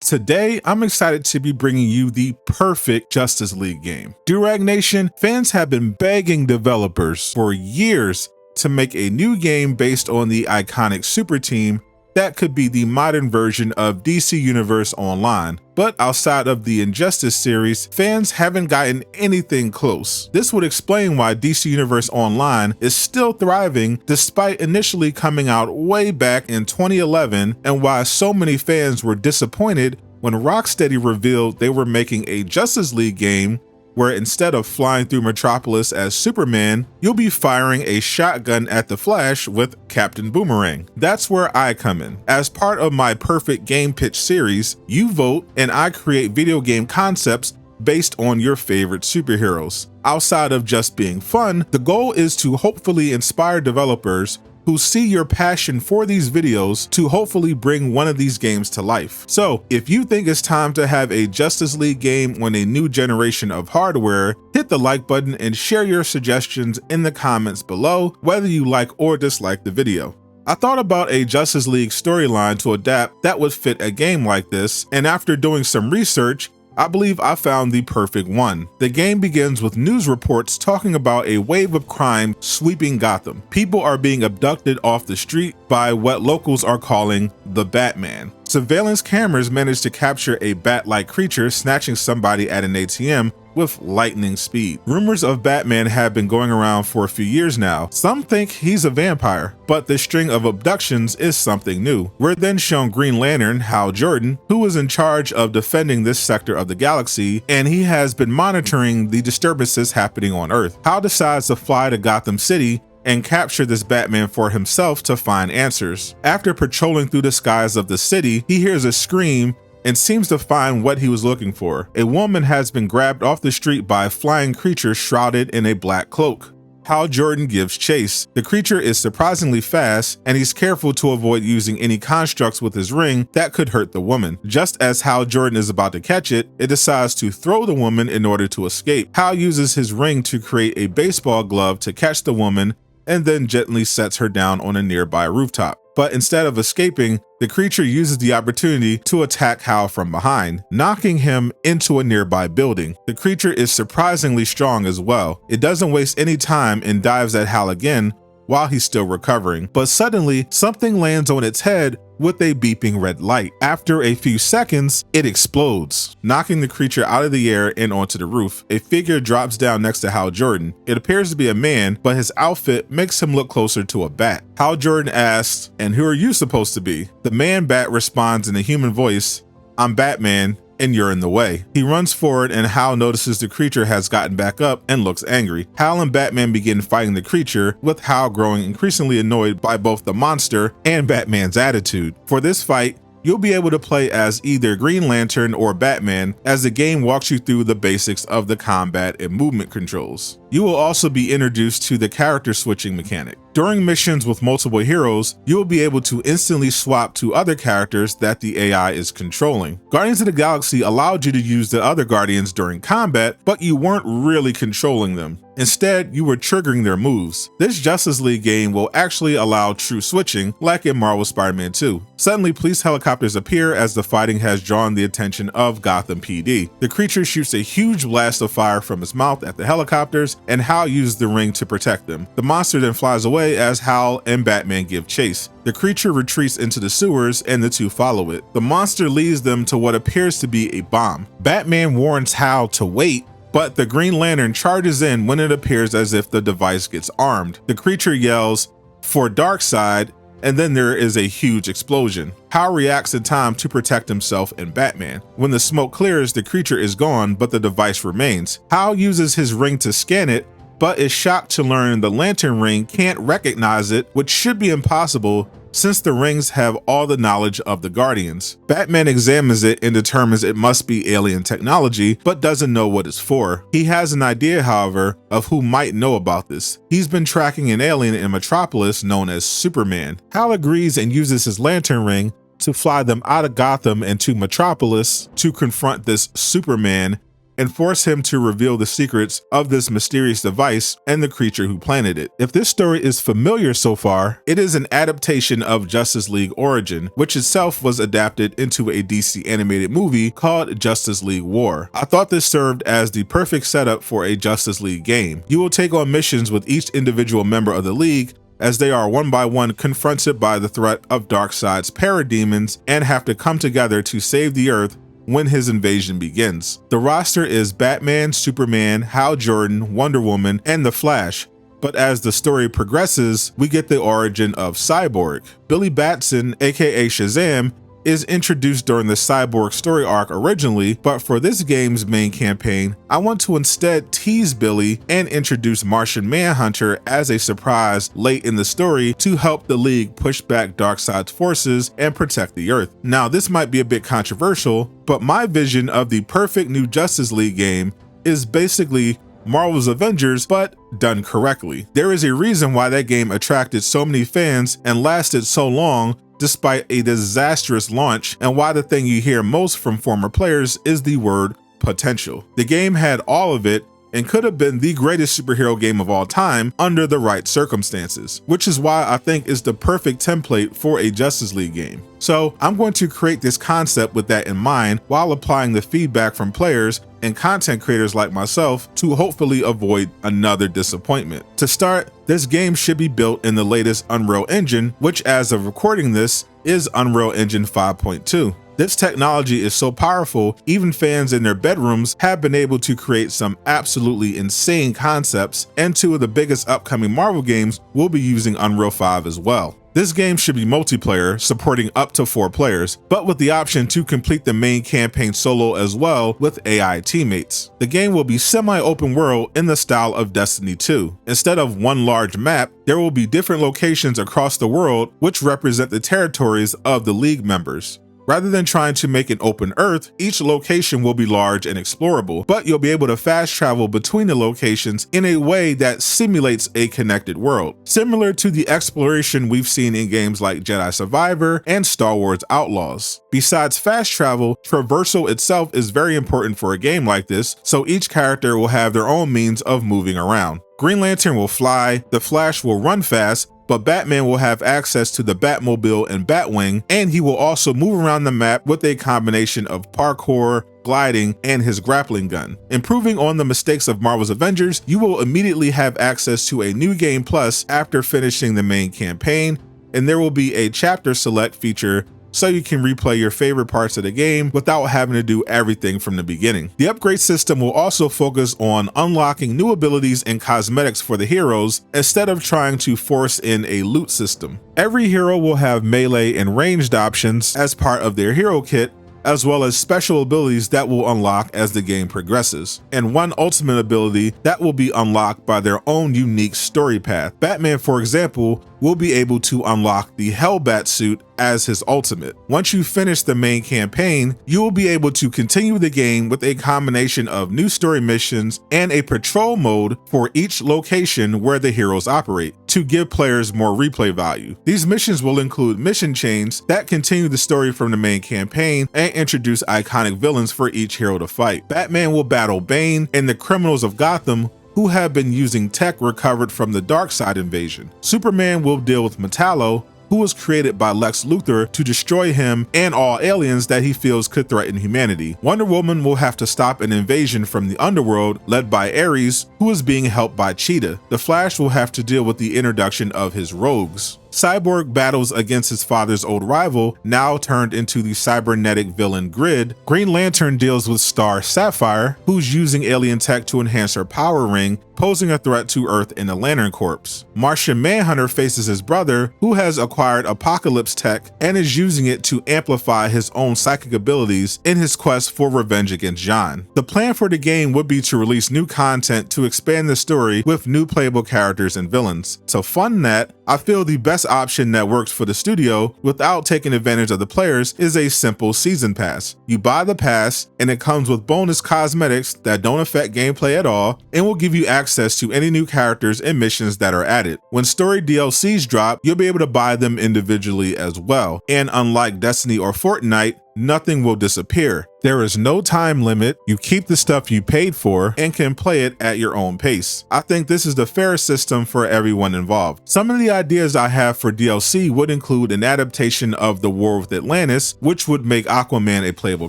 Today, I'm excited to be bringing you the perfect Justice League game. Durag Nation, fans have been begging developers for years to make a new game based on the iconic super team that could be the modern version of DC Universe Online. But outside of the Injustice series, fans haven't gotten anything close. This would explain why DC Universe Online is still thriving despite initially coming out way back in 2011, and why so many fans were disappointed when Rocksteady revealed they were making a Justice League game where instead of flying through Metropolis as Superman, you'll be firing a shotgun at the Flash with Captain Boomerang. That's where I come in. As part of my Perfect Game Pitch series, you vote and I create video game concepts based on your favorite superheroes. Outside of just being fun, the goal is to hopefully inspire developers who see your passion for these videos to hopefully bring one of these games to life. So if you think it's time to have a Justice League game on a new generation of hardware, hit the like button and share your suggestions in the comments below, whether you like or dislike the video. I thought about a Justice League storyline to adapt that would fit a game like this, and after doing some research, I believe I found the perfect one. The game begins with news reports talking about a wave of crime sweeping Gotham. People are being abducted off the street by what locals are calling the Batman. Surveillance cameras manage to capture a bat-like creature snatching somebody at an ATM with lightning speed. Rumors of Batman have been going around for a few years now. Some think he's a vampire, but the string of abductions is something new. We're then shown Green Lantern, Hal Jordan, who is in charge of defending this sector of the galaxy, and he has been monitoring the disturbances happening on Earth. Hal decides to fly to Gotham City and capture this Batman for himself to find answers. After patrolling through the skies of the city, he hears a scream and seems to find what he was looking for. A woman has been grabbed off the street by a flying creature shrouded in a black cloak. Hal Jordan gives chase. The creature is surprisingly fast, and he's careful to avoid using any constructs with his ring that could hurt the woman. Just as Hal Jordan is about to catch it, it decides to throw the woman in order to escape. Hal uses his ring to create a baseball glove to catch the woman, and then gently sets her down on a nearby rooftop. But instead of escaping, the creature uses the opportunity to attack Hal from behind, knocking him into a nearby building. The creature is surprisingly strong as well. It doesn't waste any time and dives at Hal again while he's still recovering. But suddenly, something lands on its head with a beeping red light. After a few seconds, it explodes, knocking the creature out of the air and onto the roof. A figure drops down next to Hal Jordan. It appears to be a man, but his outfit makes him look closer to a bat. Hal Jordan asks, "And who are you supposed to be?" The man bat responds in a human voice, "I'm Batman, and you're in the way." He runs forward, and Hal notices the creature has gotten back up and looks angry. Hal and Batman begin fighting the creature, with Hal growing increasingly annoyed by both the monster and Batman's attitude. For this fight, you'll be able to play as either Green Lantern or Batman, as the game walks you through the basics of the combat and movement controls. You will also be introduced to the character switching mechanic. During missions with multiple heroes, you will be able to instantly swap to other characters that the AI is controlling. Guardians of the Galaxy allowed you to use the other Guardians during combat, but you weren't really controlling them. Instead, you were triggering their moves. This Justice League game will actually allow true switching, like in Marvel Spider-Man 2. Suddenly, police helicopters appear as the fighting has drawn the attention of Gotham PD. The creature shoots a huge blast of fire from its mouth at the helicopters, and Hal uses the ring to protect them. The monster then flies away as Hal and Batman give chase. The creature retreats into the sewers, and the two follow it. The monster leads them to what appears to be a bomb. Batman warns Hal to wait, but the Green Lantern charges in when it appears as if the device gets armed. The creature yells for Darkseid, and then there is a huge explosion. Hal reacts in time to protect himself and Batman. When the smoke clears, the creature is gone, but the device remains. Hal uses his ring to scan it, but is shocked to learn the Lantern ring can't recognize it, which should be impossible since the rings have all the knowledge of the Guardians. Batman examines it and determines it must be alien technology, but doesn't know what it's for. He has an idea, however, of who might know about this. He's been tracking an alien in Metropolis known as Superman. Hal agrees and uses his Lantern ring to fly them out of Gotham and to Metropolis to confront this Superman and force him to reveal the secrets of this mysterious device and the creature who planted it. If this story is familiar so far, it is an adaptation of Justice League Origin, which itself was adapted into a DC animated movie called Justice League War. I thought this served as the perfect setup for a Justice League game. You will take on missions with each individual member of the League as they are one by one confronted by the threat of Darkseid's parademons and have to come together to save the Earth when his invasion begins. The roster is Batman, Superman, Hal Jordan, Wonder Woman, and The Flash. But as the story progresses, we get the origin of Cyborg. Billy Batson, aka Shazam, is introduced during the Cyborg story arc originally, but for this game's main campaign, I want to instead tease Billy and introduce Martian Manhunter as a surprise late in the story to help the League push back Darkseid's forces and protect the Earth. Now, this might be a bit controversial, but my vision of the perfect new Justice League game is basically Marvel's Avengers, but done correctly. There is a reason why that game attracted so many fans and lasted so long despite a disastrous launch, and why the thing you hear most from former players is the word potential. The game had all of it and could have been the greatest superhero game of all time under the right circumstances, which is why I think is the perfect template for a Justice League game. So I'm going to create this concept with that in mind while applying the feedback from players and content creators like myself to hopefully avoid another disappointment. To start, this game should be built in the latest Unreal Engine, which as of recording this is Unreal Engine 5.2. This technology is so powerful, even fans in their bedrooms have been able to create some absolutely insane concepts, and two of the biggest upcoming Marvel games will be using Unreal 5 as well. This game should be multiplayer, supporting up to 4 players, but with the option to complete the main campaign solo as well with AI teammates. The game will be semi-open world in the style of Destiny 2. Instead of one large map, there will be different locations across the world which represent the territories of the League members. Rather than trying to make an open earth, each location will be large and explorable, but you'll be able to fast travel between the locations in a way that simulates a connected world, similar to the exploration we've seen in games like Jedi Survivor and Star Wars Outlaws. Besides fast travel, traversal itself is very important for a game like this, so each character will have their own means of moving around. Green Lantern will fly, the Flash will run fast, but Batman will have access to the Batmobile and Batwing, and he will also move around the map with a combination of parkour, gliding, and his grappling gun. Improving on the mistakes of Marvel's Avengers, you will immediately have access to a new game plus after finishing the main campaign, and there will be a chapter select feature so you can replay your favorite parts of the game without having to do everything from the beginning. The upgrade system will also focus on unlocking new abilities and cosmetics for the heroes instead of trying to force in a loot system. Every hero will have melee and ranged options as part of their hero kit, as well as special abilities that will unlock as the game progresses, and one ultimate ability that will be unlocked by their own unique story path. Batman, for example, will be able to unlock the Hellbat suit as his ultimate. Once you finish the main campaign, you will be able to continue the game with a combination of new story missions and a patrol mode for each location where the heroes operate to give players more replay value. These missions will include mission chains that continue the story from the main campaign and introduce iconic villains for each hero to fight. Batman will battle Bane and the criminals of Gotham who have been using tech recovered from the Darkseid invasion. Superman will deal with Metallo, who was created by Lex Luthor to destroy him and all aliens that he feels could threaten humanity. Wonder Woman will have to stop an invasion from the underworld led by Ares, who is being helped by Cheetah. The Flash will have to deal with the introduction of his rogues. Cyborg battles against his father's old rival, now turned into the cybernetic villain Grid. Green Lantern deals with Star Sapphire, who's using alien tech to enhance her power ring, posing a threat to Earth and the Lantern Corps. Martian Manhunter faces his brother, who has acquired Apocalypse tech and is using it to amplify his own psychic abilities in his quest for revenge against John. The plan for the game would be to release new content to expand the story with new playable characters and villains. To fund that, I feel the best option that works for the studio without taking advantage of the players is a simple season pass. You buy the pass and it comes with bonus cosmetics that don't affect gameplay at all and will give you access to any new characters and missions that are added. When story DLCs drop, you'll be able to buy them individually as well. And unlike Destiny or Fortnite, nothing will disappear. There is no time limit, you keep the stuff you paid for, and can play it at your own pace. I think this is the fairest system for everyone involved. Some of the ideas I have for DLC would include an adaptation of The War with Atlantis, which would make Aquaman a playable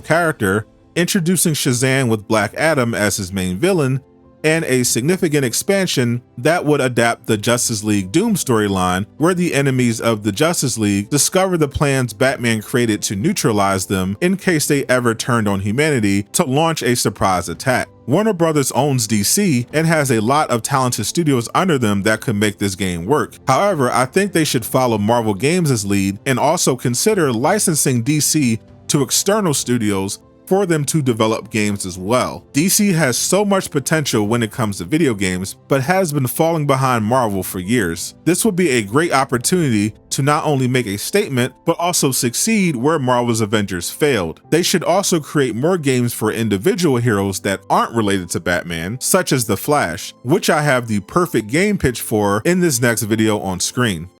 character, introducing Shazam with Black Adam as his main villain, and a significant expansion that would adapt the Justice League Doom storyline, where the enemies of the Justice League discover the plans Batman created to neutralize them in case they ever turned on humanity to launch a surprise attack. Warner Brothers owns DC and has a lot of talented studios under them that could make this game work. However, I think they should follow Marvel Games' lead and also consider licensing DC to external studios for them to develop games as well. DC has so much potential when it comes to video games, but has been falling behind Marvel for years. This would be a great opportunity to not only make a statement, but also succeed where Marvel's Avengers failed. They should also create more games for individual heroes that aren't related to Batman, such as The Flash, which I have the perfect game pitch for in this next video on screen.